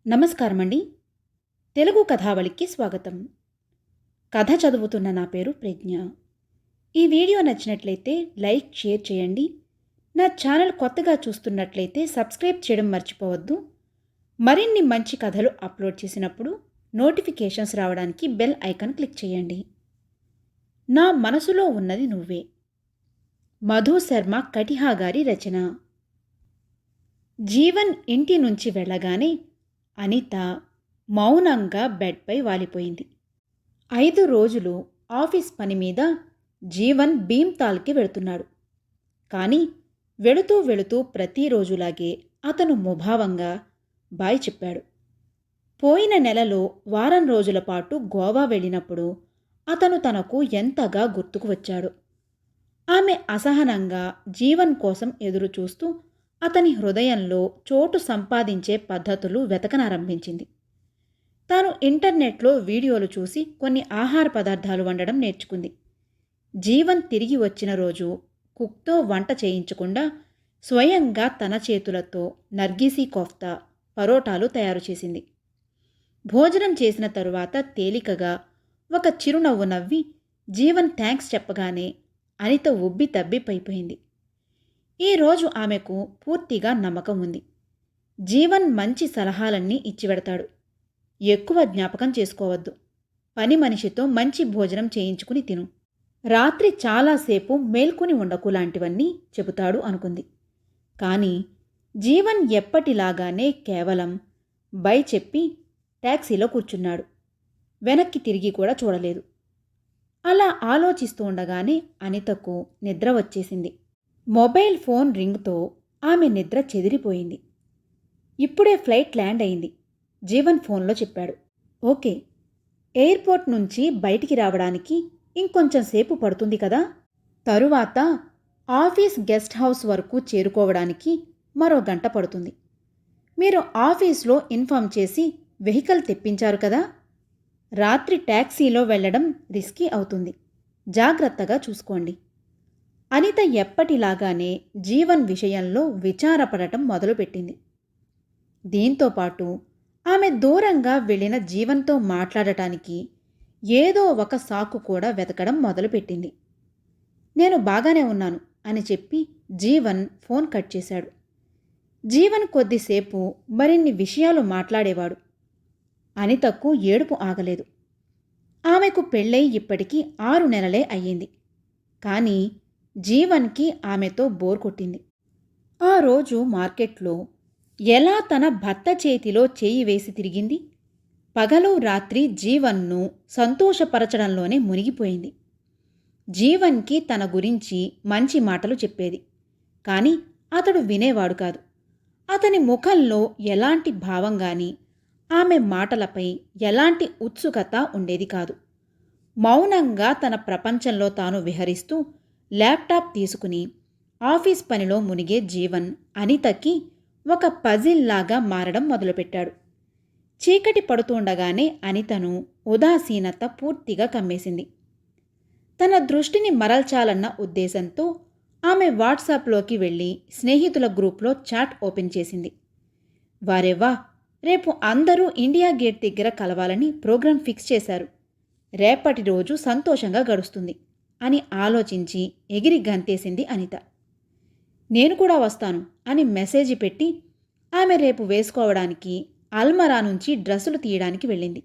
నమస్కారం అండి. తెలుగు కథావళికి స్వాగతం. కథ చదువుతున్న నా పేరు ప్రజ్ఞ. ఈ వీడియో నచ్చినట్లయితే లైక్, షేర్ చేయండి. నా ఛానల్ కొత్తగా చూస్తున్నట్లయితే సబ్స్క్రైబ్ చేయడం మర్చిపోవద్దు. మరిన్ని మంచి కథలు అప్లోడ్ చేసినప్పుడు నోటిఫికేషన్స్ రావడానికి బెల్ ఐకాన్ క్లిక్ చేయండి. నా మనసులో ఉన్నది నువ్వే. మధు శర్మ కటిహా గారి రచన. జీవన్ ఇంటి నుంచి వెళ్ళగానే అనిత మౌనంగా బెడ్పై వాలిపోయింది. 5 రోజులు ఆఫీస్ పని మీద జీవన్ భీమ్తాల్కి వెళుతున్నాడు. కానీ వెళుతూ వెళుతూ ప్రతిరోజులాగే అతను ముభావంగా బాయ్ చెప్పాడు. పోయిన నెలలో వారం రోజుల పాటు గోవా వెళ్ళినప్పుడు అతను తనకు ఎంతగా గుర్తుకు వచ్చాడు. ఆమె అసహనంగా జీవన్ కోసం ఎదురుచూస్తూ అతని హృదయంలో చోటు సంపాదించే పద్ధతులు వెతకనారంభించింది. తాను ఇంటర్నెట్లో వీడియోలు చూసి కొన్ని ఆహార పదార్థాలు వండడం నేర్చుకుంది. జీవన్ తిరిగి వచ్చిన రోజు కుక్తో వంట చేయించకుండా స్వయంగా తన చేతులతో నర్గీసీ కోఫ్తా, పరోటాలు తయారు చేసింది. భోజనం చేసిన తరువాత తేలికగా ఒక చిరునవ్వు నవ్వి జీవన్ థ్యాంక్స్ చెప్పగానే అనిత ఉబ్బి తబ్బిబ్బైపోయింది. ఈరోజు ఆమెకు పూర్తిగా నమ్మకం ఉంది. జీవన్ మంచి సలహాలన్నీ ఇచ్చివెడతాడు. ఎక్కువ జ్ఞాపకం చేసుకోవద్దు. పని మనిషితో మంచి భోజనం చేయించుకుని తిను. రాత్రి చాలాసేపు మేల్కొని ఉండకు లాంటివన్నీ చెబుతాడు అనుకుంది. కానీ జీవన్ ఎప్పటిలాగానే కేవలం బై చెప్పి ట్యాక్సీలో కూర్చున్నాడు. వెనక్కి తిరిగి కూడా చూడలేదు. అలా ఆలోచిస్తూ ఉండగానే అనితకు నిద్ర వచ్చేసింది. మొబైల్ ఫోన్ రింగ్తో ఆమె నిద్ర చెదిరిపోయింది. ఇప్పుడే ఫ్లైట్ ల్యాండ్ అయింది. జీవన్ ఫోన్లో చెప్పాడు. ఓకే, ఎయిర్పోర్ట్ నుంచి బయటికి రావడానికి ఇంకొంచెం సేపు పడుతుంది కదా. తరువాత ఆఫీస్ గెస్ట్ హౌస్ వరకు చేరుకోవడానికి మరో గంట పడుతుంది. మీరు ఆఫీస్లో ఇన్ఫామ్ చేసి వెహికల్ తెప్పించారు కదా. రాత్రి ట్యాక్సీలో వెళ్ళడం రిస్కీ అవుతుంది. జాగ్రత్తగా చూసుకోండి. అనిత ఎప్పటిలాగానే జీవన్ విషయంలో విచారపడటం మొదలుపెట్టింది. దీంతోపాటు ఆమె దూరంగా వెళ్ళిన జీవన్తో మాట్లాడటానికి ఏదో ఒక సాకు కూడా వెతకడం మొదలుపెట్టింది. నేను బాగానే ఉన్నాను అని చెప్పి జీవన్ ఫోన్ కట్ చేశాడు. జీవన్ కొద్దిసేపు మరిన్ని విషయాలు మాట్లాడేవాడు. అనితకు ఏడుపు ఆగలేదు. ఆమెకు పెళ్ళై ఇప్పటికీ 6 నెలలే అయ్యింది. కానీ జీవన్కి ఆమెతో బోర్ కొట్టింది. ఆ రోజు మార్కెట్లో ఎలా తన భర్త చేతిలో చేయి వేసి తిరిగింది. పగలు రాత్రి జీవన్ను సంతోషపరచడంలోనే మునిగిపోయింది. జీవన్కి తన గురించి మంచి మాటలు చెప్పేది. కానీ అతడు వినేవాడు కాదు. అతని ముఖంలో ఎలాంటి భావం గాని, ఆమె మాటలపై ఎలాంటి ఉత్సుకత ఉండేది కాదు. మౌనంగా తన ప్రపంచంలో తాను విహరిస్తూ ల్యాప్టాప్ తీసుకుని ఆఫీస్ పనిలో మునిగే జీవన్ అనితకి ఒక పజిల్లాగా మారడం మొదలుపెట్టాడు. చీకటి పడుతుండగానే అనితను ఉదాసీనత పూర్తిగా కమ్మేసింది. తన దృష్టిని మరల్చాలన్న ఉద్దేశంతో ఆమె వాట్సాప్లోకి వెళ్ళి స్నేహితుల గ్రూప్లో చాట్ ఓపెన్ చేసింది. వారెవ్వా, రేపు అందరూ ఇండియా గేట్ దగ్గర కలవాలని ప్రోగ్రాం ఫిక్స్ చేశారు. రేపటి రోజు సంతోషంగా గడుస్తుంది అని ఆలోచించి ఎగిరి గంతేసింది అనిత. నేను కూడా వస్తాను అని మెసేజ్ పెట్టి ఆమె రేపు వేసుకోవడానికి అల్మరా నుంచి డ్రెస్సులు తీయడానికి వెళ్ళింది.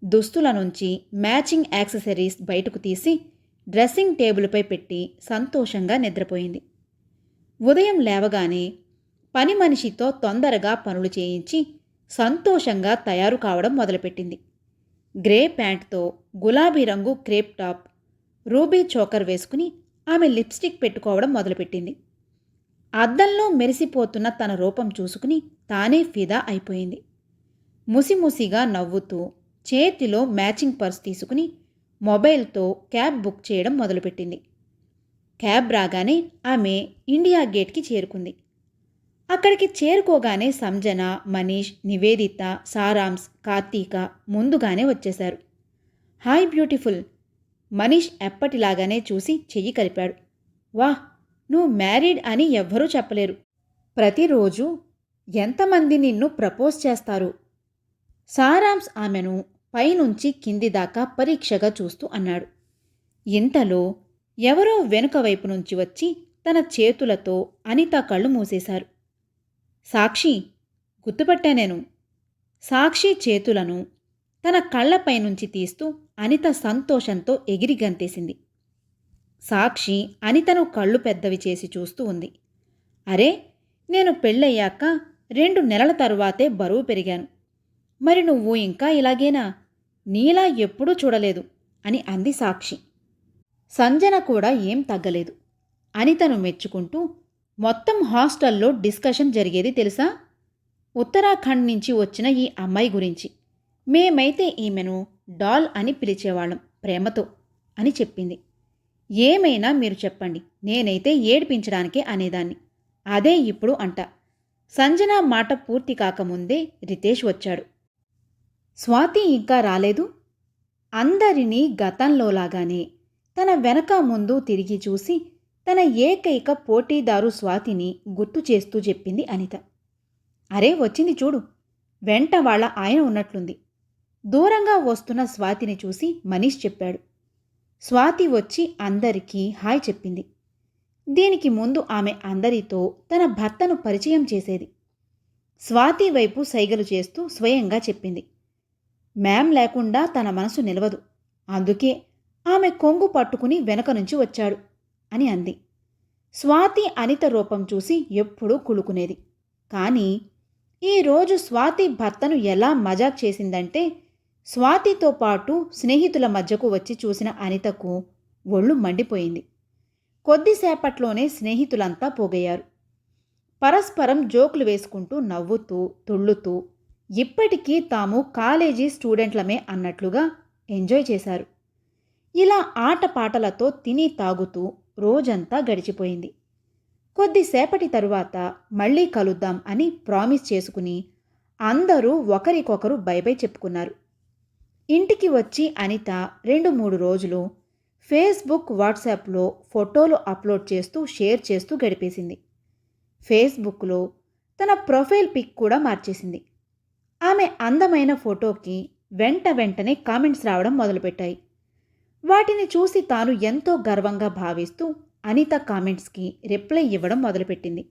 దుస్తుల నుంచి మ్యాచింగ్ యాక్సెసరీస్ బయటకు తీసి డ్రెస్సింగ్ టేబుల్పై పెట్టి సంతోషంగా నిద్రపోయింది. ఉదయం లేవగానే పని మనిషితో తొందరగా పనులు చేయించి సంతోషంగా తయారు కావడం మొదలుపెట్టింది. గ్రే ప్యాంట్తో గులాబీ రంగు క్రేప్ టాప్, రూబీ చోకర్ వేసుకుని ఆమె లిప్స్టిక్ పెట్టుకోవడం మొదలుపెట్టింది. అద్దంలో మెరిసిపోతున్న తన రూపం చూసుకుని తానే ఫిదా అయిపోయింది. ముసిముసిగా నవ్వుతూ చేతిలో మ్యాచింగ్ పర్స్ తీసుకుని మొబైల్తో క్యాబ్ బుక్ చేయడం మొదలుపెట్టింది. క్యాబ్ రాగానే ఆమె ఇండియా గేట్కి చేరుకుంది. అక్కడికి చేరుకోగానే సంజన, మనీష్, నివేదిత, సారాంశ్, కార్తీక ముందుగానే వచ్చేశారు. Hi beautiful. మనీష్ ఎప్పటిలాగానే చూసి చెయ్యి కలిపాడు. వాహ్, నువ్వు మ్యారీడ్ అని ఎవ్వరూ చెప్పలేరు. ప్రతిరోజు ఎంతమంది నిన్ను ప్రపోజ్ చేస్తారు సారాంశ్ ఆమెను పైనుంచి కింది దాకా పరీక్షగా చూస్తూ అన్నాడు. ఇంతలో ఎవరో వెనుక వైపు నుంచి వచ్చి తన చేతులతో అనిత కళ్ళు మూసేశారు. సాక్షి, గుర్తుపట్టా నేను. సాక్షి చేతులను తన కళ్లపై నుంచి తీస్తూ అనిత సంతోషంతో ఎగిరి గంతేసింది. సాక్షి అనితను కళ్ళు పెద్దవి చేసి చూస్తూ ఉంది. అరే, నేను పెళ్ళయ్యాక 2 నెలల తరువాతే బరువు పెరిగాను. మరి నువ్వు ఇంకా ఇలాగేనా? నీలా ఎప్పుడూ చూడలేదు అని అంది సాక్షి. సంజన కూడా ఏం తగ్గలేదు. అనితను మెచ్చుకుంటూ, మొత్తం హాస్టల్లో డిస్కషన్ జరిగేది తెలుసా? ఉత్తరాఖండ్ నుంచి వచ్చిన ఈ అమ్మాయి గురించి. మేమైతే ఈమెను డాల్ అని పిలిచేవాళ్ళం ప్రేమతో అని చెప్పింది. ఏమైనా మీరు చెప్పండి, నేనైతే ఏడిపించడానికే అనేదాన్ని. అదే ఇప్పుడు అంట. సంజన మాట పూర్తి కాకముందే రితేష్ వచ్చాడు. స్వాతి ఇంకా రాలేదు? అందరినీ గతంలోలాగానే తన వెనక ముందు తిరిగి చూసి తన ఏకైక పోటీదారు స్వాతిని గుర్తు చేస్తూ చెప్పింది అనిత. అరే, వచ్చింది చూడు. వెంట వాళ్ళ ఆయన ఉన్నట్లుంది. దూరంగా వస్తున్న స్వాతిని చూసి మనీష్ చెప్పాడు. స్వాతి వచ్చి అందరికీ హాయ్ చెప్పింది. దీనికి ముందు ఆమె అందరితో తన భర్తను పరిచయం చేసేది. స్వాతి వైపు సైగలు చేస్తూ స్వయంగా చెప్పింది. మ్యామ్ లేకుండా తన మనసు నిలవదు, అందుకే ఆమె కొంగు పట్టుకుని వెనక నుంచి వచ్చాడు అని అంది. స్వాతి అనిత రూపం చూసి ఎప్పుడూ కులుకునేది. కానీ ఈరోజు స్వాతి భర్తను ఎలా మజాక్ చేసిందంటే, స్వాతితో పాటు స్నేహితుల మధ్యకు వచ్చి చూసిన అనితకు ఒళ్ళు మండిపోయింది. కొద్దిసేపట్లోనే స్నేహితులంతా పోగయ్యారు. పరస్పరం జోకులు వేసుకుంటూ నవ్వుతూ తుళ్ళుతూ ఇప్పటికీ తాము కాలేజీ స్టూడెంట్లమే అన్నట్లుగా ఎంజాయ్ చేశారు. ఇలా ఆటపాటలతో తిని తాగుతూ రోజంతా గడిచిపోయింది. కొద్దిసేపటి తరువాత మళ్ళీ కలుద్దాం అని ప్రామిస్ చేసుకుని అందరూ ఒకరికొకరు బై బై చెప్పుకున్నారు. ఇంటికి వచ్చి అనిత 2-3 రోజులు ఫేస్బుక్, వాట్సాప్లో ఫోటోలు అప్లోడ్ చేస్తూ షేర్ చేస్తూ గడిపేసింది. ఫేస్బుక్లో తన ప్రొఫైల్ పిక్ కూడా మార్చేసింది. ఆమె అందమైన ఫోటోకి వెంటనే కామెంట్స్ రావడం మొదలుపెట్టాయి. వాటిని చూసి తాను ఎంతో గర్వంగా భావిస్తూ అనిత కామెంట్స్కి రిప్లై ఇవ్వడం మొదలుపెట్టింది.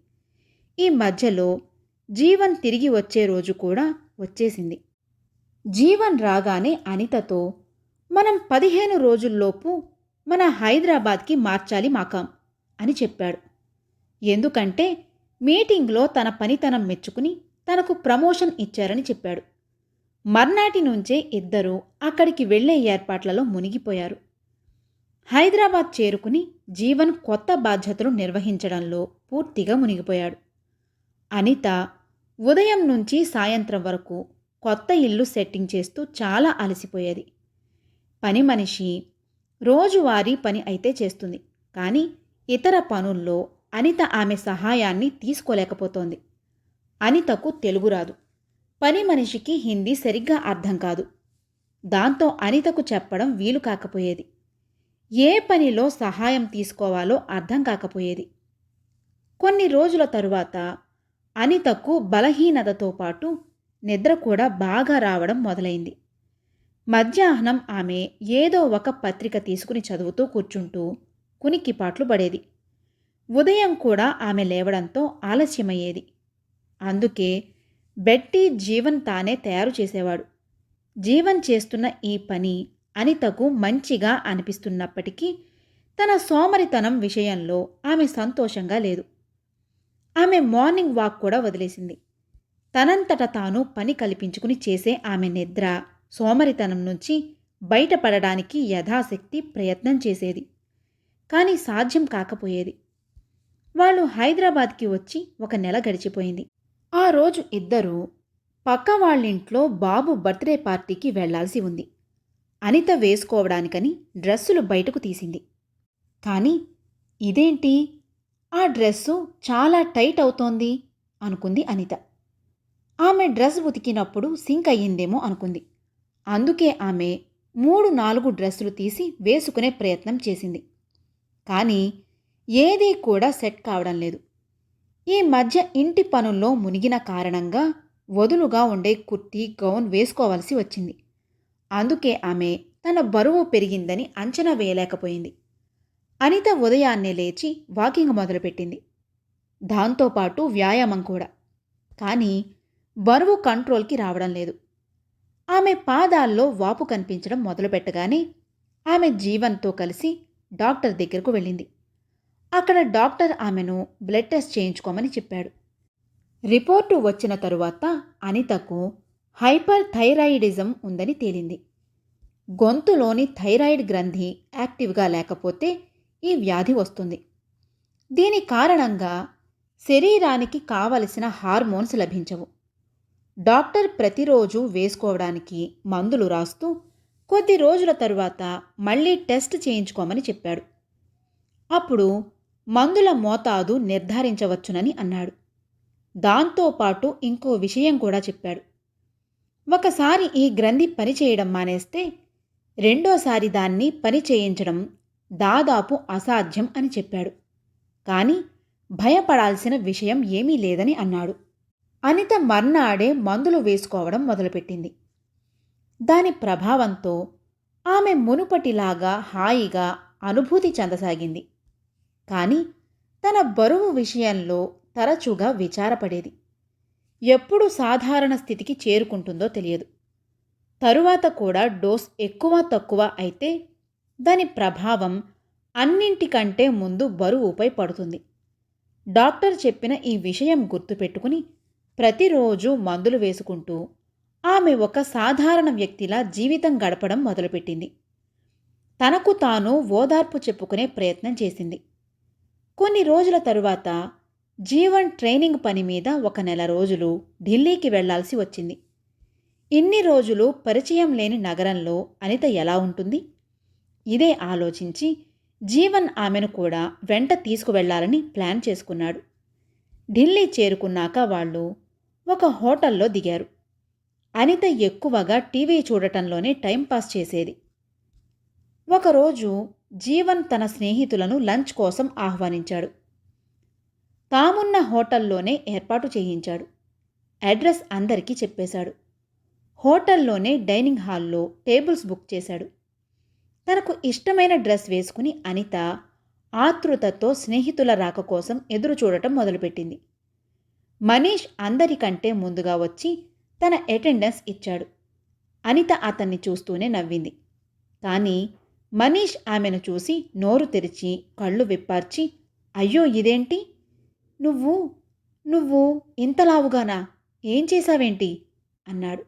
ఈ మధ్యలో జీవన్ తిరిగి వచ్చే రోజు కూడా వచ్చేసింది. జీవన్ రాగానే అనితతో, మనం 15 రోజుల్లోపు మన హైదరాబాద్కి మార్చాలి మాకాం అని చెప్పాడు. ఎందుకంటే మీటింగ్లో తన పనితనం మెచ్చుకుని తనకు ప్రమోషన్ ఇచ్చారని చెప్పాడు. మర్నాటి నుంచే ఇద్దరూ అక్కడికి వెళ్లే ఏర్పాట్లలో మునిగిపోయారు. హైదరాబాద్ చేరుకుని జీవన్ కొత్త బాధ్యతలు నిర్వహించడంలో పూర్తిగా మునిగిపోయాడు. అనిత ఉదయం నుంచి సాయంత్రం వరకు కొత్త ఇల్లు సెట్టింగ్ చేస్తూ చాలా అలసిపోయేది. పని మనిషి రోజువారీ పని అయితే చేస్తుంది, కానీ ఇతర పనుల్లో అనిత ఆమె సహాయాన్ని తీసుకోలేకపోతోంది. అనితకు తెలుగు రాదు, పని మనిషికి హిందీ సరిగ్గా అర్థం కాదు. దాంతో అనితకు చెప్పడం వీలు కాకపోయేది. ఏ పనిలో సహాయం తీసుకోవాలో అర్థం కాకపోయేది. కొన్ని రోజుల తరువాత అనితకు బలహీనతతో పాటు నిద్ర కూడా బాగా రావడం మొదలైంది. మధ్యాహ్నం ఆమె ఏదో ఒక పత్రిక తీసుకుని చదువుతూ కూర్చుంటూ కునికిపాట్లు పడేది. ఉదయం కూడా ఆమె లేవడంతో ఆలస్యమయ్యేది. అందుకే బెట్టి జీవన్ తానే తయారు చేసేవాడు. జీవన్ చేస్తున్న ఈ పని అనితకు మంచిగా అనిపిస్తున్నప్పటికీ తన సోమరితనం విషయంలో ఆమె సంతోషంగా లేదు. ఆమె మార్నింగ్ వాక్ కూడా వదిలేసింది. తనంతట తాను పని కల్పించుకుని చేసే ఆమె నిద్ర, సోమరితనం నుంచి బయటపడడానికి యథాశక్తి ప్రయత్నం చేసేది. కానీ సాధ్యం కాకపోయేది. వాళ్ళు హైదరాబాద్కి వచ్చి 1 నెల గడిచిపోయింది. ఆ రోజు ఇద్దరూ పక్క వాళ్ళింట్లో బాబు బర్త్డే పార్టీకి వెళ్లాల్సి ఉంది. అనిత వేసుకోవడానికని డ్రెస్సులు బయటకు తీసింది. కానీ ఇదేంటి, ఆ డ్రెస్సు చాలా టైట్ అవుతోంది అనుకుంది అనిత. ఆమె డ్రెస్ ఉతికినప్పుడు సింక్ అయ్యిందేమో అనుకుంది. అందుకే ఆమె 3-4 డ్రెస్సులు తీసి వేసుకునే ప్రయత్నం చేసింది. కానీ ఏదీ కూడా సెట్ కావడం లేదు. ఈ మధ్య ఇంటి పనుల్లో మునిగిన కారణంగా వదులుగా ఉండే కుర్తీ గౌన్ వేసుకోవాల్సి వచ్చింది. అందుకే ఆమె తన బరువు పెరిగిందని అంచనా వేయలేకపోయింది. అనిత ఉదయాన్నే లేచి వాకింగ్ మొదలుపెట్టింది. దాంతోపాటు వ్యాయామం కూడా. కానీ బరువు కంట్రోల్కి రావడం లేదు. ఆమె పాదాల్లో వాపు కనిపించడం మొదలుపెట్టగానే ఆమె జీవన్తో కలిసి డాక్టర్ దగ్గరకు వెళ్ళింది. అక్కడ డాక్టర్ ఆమెను బ్లడ్ టెస్ట్ చేయించుకోమని చెప్పాడు. రిపోర్టు వచ్చిన తరువాత అనితకు హైపర్ థైరాయిడిజం ఉందని తేలింది. గొంతులోని థైరాయిడ్ గ్రంథి యాక్టివ్గా లేకపోతే ఈ వ్యాధి వస్తుంది. దీని కారణంగా శరీరానికి కావలసిన హార్మోన్స్ లభించవు. డాక్టర్ ప్రతిరోజు వేసుకోవడానికి మందులు రాస్తూ కొద్ది రోజుల తరువాత మళ్ళీ టెస్ట్ చేయించుకోమని చెప్పాడు. అప్పుడు మందుల మోతాదు నిర్ధారించవచ్చునని అన్నాడు. దాంతోపాటు ఇంకో విషయం కూడా చెప్పాడు. ఒకసారి ఈ గ్రంథి పనిచేయడం మానేస్తే రెండోసారి దాన్ని పనిచేయించడం దాదాపు అసాధ్యం అని చెప్పాడు. కానీ భయపడాల్సిన విషయం ఏమీ లేదని అన్నాడు. అనిత మర్నాడే మందులు వేసుకోవడం మొదలుపెట్టింది. దాని ప్రభావంతో ఆమె మునుపటిలాగా హాయిగా అనుభూతి చెందసాగింది. కానీ తన బరువు విషయంలో తరచుగా విచారపడేది. ఎప్పుడు సాధారణ స్థితికి చేరుకుంటుందో తెలియదు. తరువాత కూడా డోస్ ఎక్కువ తక్కువ అయితే దాని ప్రభావం అన్నింటికంటే ముందు బరువుపై పడుతుంది. డాక్టర్ చెప్పిన ఈ విషయం గుర్తుపెట్టుకుని ప్రతిరోజు మందులు వేసుకుంటూ ఆమె ఒక సాధారణ వ్యక్తిలా జీవితం గడపడం మొదలుపెట్టింది. తనకు తాను ఓదార్పు చెప్పుకునే ప్రయత్నం చేసింది. కొన్ని రోజుల తరువాత జీవన్ ట్రైనింగ్ పని మీద 1 నెల రోజులు ఢిల్లీకి వెళ్లాల్సి వచ్చింది. ఇన్ని రోజులు పరిచయం లేని నగరంలో అనిత ఎలా ఉంటుంది? ఇదే ఆలోచించి జీవన్ ఆమెను కూడా వెంట తీసుకువెళ్లాలని ప్లాన్ చేసుకున్నాడు. ఢిల్లీ చేరుకున్నాక వాళ్ళు ఒక హోటల్లో దిగారు. అనిత ఎక్కువగా టీవీ చూడటంలోనే టైంపాస్ చేసేది. ఒకరోజు జీవన్ తన స్నేహితులను లంచ్ కోసం ఆహ్వానించాడు. తామున్న హోటల్లోనే ఏర్పాటు చేయించాడు. అడ్రస్ అందరికీ చెప్పేశాడు. హోటల్లోనే డైనింగ్ హాల్లో టేబుల్స్ బుక్ చేశాడు. తనకు ఇష్టమైన డ్రెస్ వేసుకుని అనిత ఆతృతతో స్నేహితుల రాక కోసం ఎదురు చూడటం మొదలుపెట్టింది. మనీష్ అందరికంటే ముందుగా వచ్చి తన అటెండెన్స్ ఇచ్చాడు. అనిత అతన్ని చూస్తూనే నవ్వింది. కానీ మనీష్ ఆమెను చూసి నోరు తెరిచి కళ్ళు విప్పార్చి, అయ్యో ఇదేంటి? నువ్వు నువ్వు ఇంతలావుగానా? ఏం చేశావేంటి? అన్నాడు.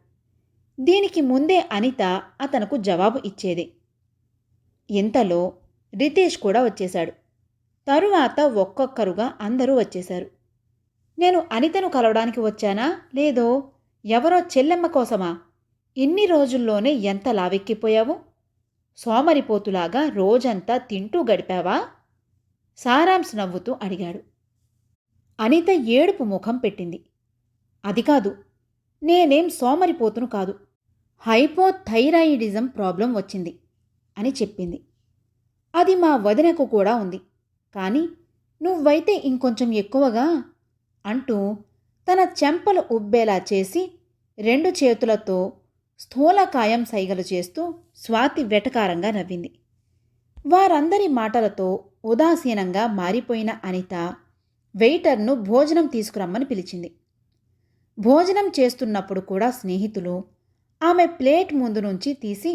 దీనికి ముందే అనిత అతనుకు జవాబు ఇచ్చేదే. ఇంతలో రితేష్ కూడా వచ్చేశాడు. తరువాత ఒక్కొక్కరుగా అందరూ వచ్చేశారు. నేను అనితను కలవడానికి వచ్చానా లేదో ఎవరో చెల్లెమ్మ కోసమా? ఇన్ని రోజుల్లోనే ఎంత లావెక్కిపోయావు? సోమరిపోతులాగా రోజంతా తింటూ గడిపావా? సారాంశ్ నవ్వుతూ అడిగాడు. అనిత ఏడుపు ముఖం పెట్టింది. అది కాదు, నేనేం సోమరిపోతును కాదు. హైపోథైరాయిడిజం ప్రాబ్లం వచ్చింది అని చెప్పింది. అది మా వదినకు కూడా ఉంది. కానీ నువ్వైతే ఇంకొంచెం ఎక్కువగా అంటూ తన చెంపలు ఉబ్బేలా చేసి 2 చేతులతో స్థూలకాయం సైగలు చేస్తూ స్వాతి వెటకారంగా నవ్వింది. వారందరి మాటలతో ఉదాసీనంగా మారిపోయిన అనిత వెయిటర్ను భోజనం తీసుకురమ్మని పిలిచింది. భోజనం చేస్తున్నప్పుడు కూడా స్నేహితులు ఆమె ప్లేట్ ముందు నుంచి తీసి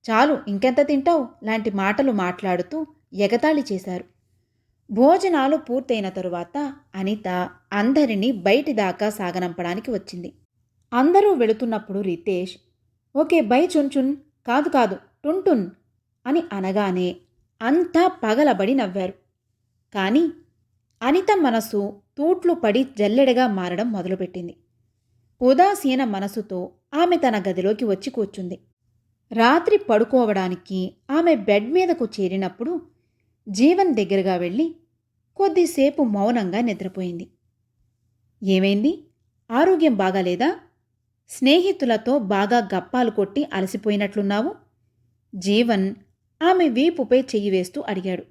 చాలు ఇంకెంత తింటావు లాంటి మాటలు మాట్లాడుతూ ఎగతాళి చేశారు. భోజనాలు పూర్తయిన తరువాత అనిత అందరినీ బయటిదాకా సాగనంపడానికి వచ్చింది. అందరూ వెళుతున్నప్పుడు రితేష్ ఓకే బై చున్చున్, కాదు కాదు టున్టున్ అని అనగానే అంతా పగలబడి నవ్వారు. కానీ అనిత మనసు తూట్లు పడి జల్లెడగా మారడం మొదలుపెట్టింది. ఉదాసీన మనసుతో ఆమె తన గదిలోకి వచ్చి కూర్చుంది. రాత్రి పడుకోవడానికి ఆమె బెడ్ మీదకు చేరినప్పుడు జీవన్ దగ్గరగా వెళ్ళి కొద్దిసేపు మౌనంగా నిద్రపోయింది. ఏమైంది? ఆరోగ్యం బాగాలేదా? స్నేహితులతో బాగా గప్పాలు కొట్టి అలసిపోయినట్లున్నావు? జీవన్ ఆమె వీపుపై చెయ్యి వేస్తూ అడిగాడు.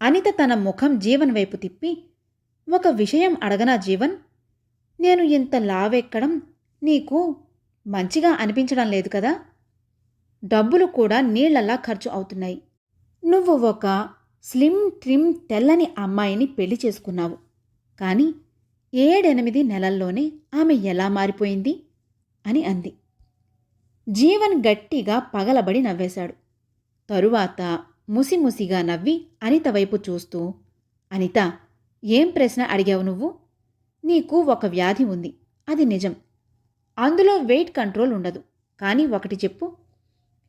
అనిత తన ముఖం జీవన్ వైపు తిప్పి, ఒక విషయం అడగనా జీవన్? నేను ఇంత లావెక్కడం నీకు మంచిగా అనిపించడం లేదు కదా? డబ్బులు కూడా నీళ్లలా ఖర్చు అవుతున్నాయి. నువ్వు ఒక స్లిమ్ ట్రిమ్ తెల్లని అమ్మాయిని పెళ్లి చేసుకున్నావు. కానీ 7-8 నెలల్లోనే ఆమె ఎలా మారిపోయింది అని అంది. జీవన్ గట్టిగా పగలబడి నవ్వేశాడు. తరువాత ముసిముసిగా నవ్వి అనిత వైపు చూస్తూ, అనిత, ఏం ప్రశ్న అడిగావు నువ్వు? నీకు ఒక వ్యాధి ఉంది, అది నిజం. అందులో వెయిట్ కంట్రోల్ ఉండదు. కానీ ఒకటి చెప్పు,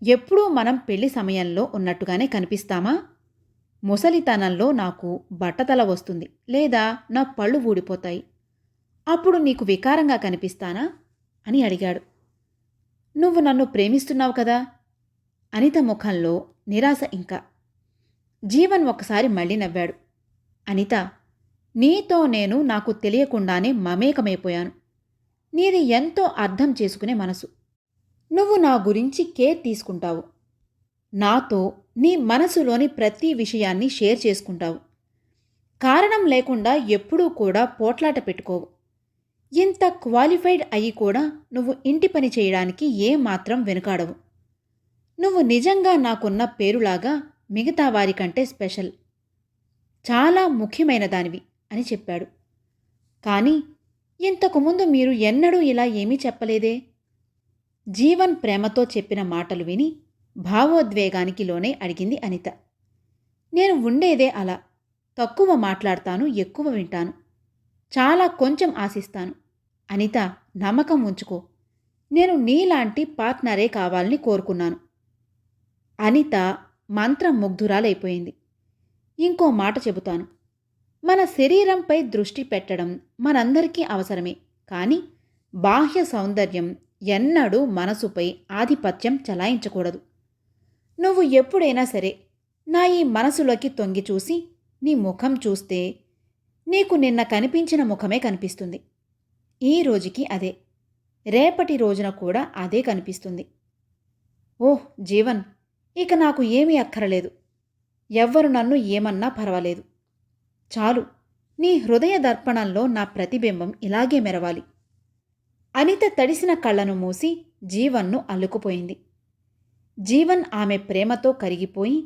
ఎప్పుడూ మనం పెళ్లి సమయంలో ఉన్నట్టుగానే కనిపిస్తామా? ముసలితనంలో నాకు బట్టతల వస్తుంది, లేదా నా పళ్ళు ఊడిపోతాయి. అప్పుడు నీకు వికారంగా కనిపిస్తానా అని అడిగాడు. నువ్వు నన్ను ప్రేమిస్తున్నావు కదా? అనిత ముఖంలో నిరాశ ఇంకా. జీవన్ ఒకసారి మళ్ళీ నవ్వాడు. అనిత, నీతో నేను నాకు తెలియకుండానే మమేకమైపోయాను. నీది ఎంతో అర్థం చేసుకునే మనసు. నువ్వు నా గురించి కేర్ తీసుకుంటావు. నాతో నీ మనసులోని ప్రతి విషయాన్ని షేర్ చేసుకుంటావు. కారణం లేకుండా ఎప్పుడూ కూడా పోట్లాట పెట్టుకోవు. ఇంత క్వాలిఫైడ్ అయ్యి కూడా నువ్వు ఇంటి పని చేయడానికి ఏమాత్రం వెనుకాడవు. నువ్వు నిజంగా నాకున్న పేరులాగా మిగతా వారికంటే స్పెషల్, చాలా ముఖ్యమైన దానివి అని చెప్పాడు. కానీ ఇంతకుముందు మీరు ఎన్నడూ ఇలా ఏమీ చెప్పలేదే? జీవన్ ప్రేమతో చెప్పిన మాటలు విని భావోద్వేగానికి లోనే అడిగింది అనిత. నేను ఉండేదే అలా. తక్కువ మాట్లాడతాను, ఎక్కువ వింటాను. చాలా కొంచెం ఆశిస్తాను. అనిత, నమ్మకం ఉంచుకో. నేను నీలాంటి పార్ట్నరే కావాలని కోరుకున్నాను. అనిత మంత్రముగ్ధురాలైపోయింది. ఇంకో మాట చెబుతాను. మన శరీరంపై దృష్టి పెట్టడం మనందరికీ అవసరమే. కానీ బాహ్య సౌందర్యం ఎన్నడూ మనసుపై ఆధిపత్యం చలాయించకూడదు. నువ్వు ఎప్పుడైనా సరే నా ఈ మనసులోకి తొంగి చూసి నీ ముఖం చూస్తే నీకు నిన్న కనిపించిన ముఖమే కనిపిస్తుంది. ఈ రోజుకి అదే, రేపటి రోజున కూడా అదే కనిపిస్తుంది. ఓహ్ జీవన్, ఇక నాకు ఏమీ అక్కరలేదు. ఎవ్వరు నన్ను ఏమన్నా పర్వాలేదు. చాలు, నీ హృదయ దర్పణంలో నా ప్రతిబింబం ఇలాగే మెరవాలి. అనిత తడిసిన కళ్ళను మూసి జీవన్ను అల్లుకుపోయింది. జీవన్ ఆమె ప్రేమతో కరిగిపోయి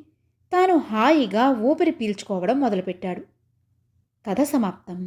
తాను హాయిగా ఊపిరి పీల్చుకోవడం మొదలుపెట్టాడు. కథ సమాప్తం.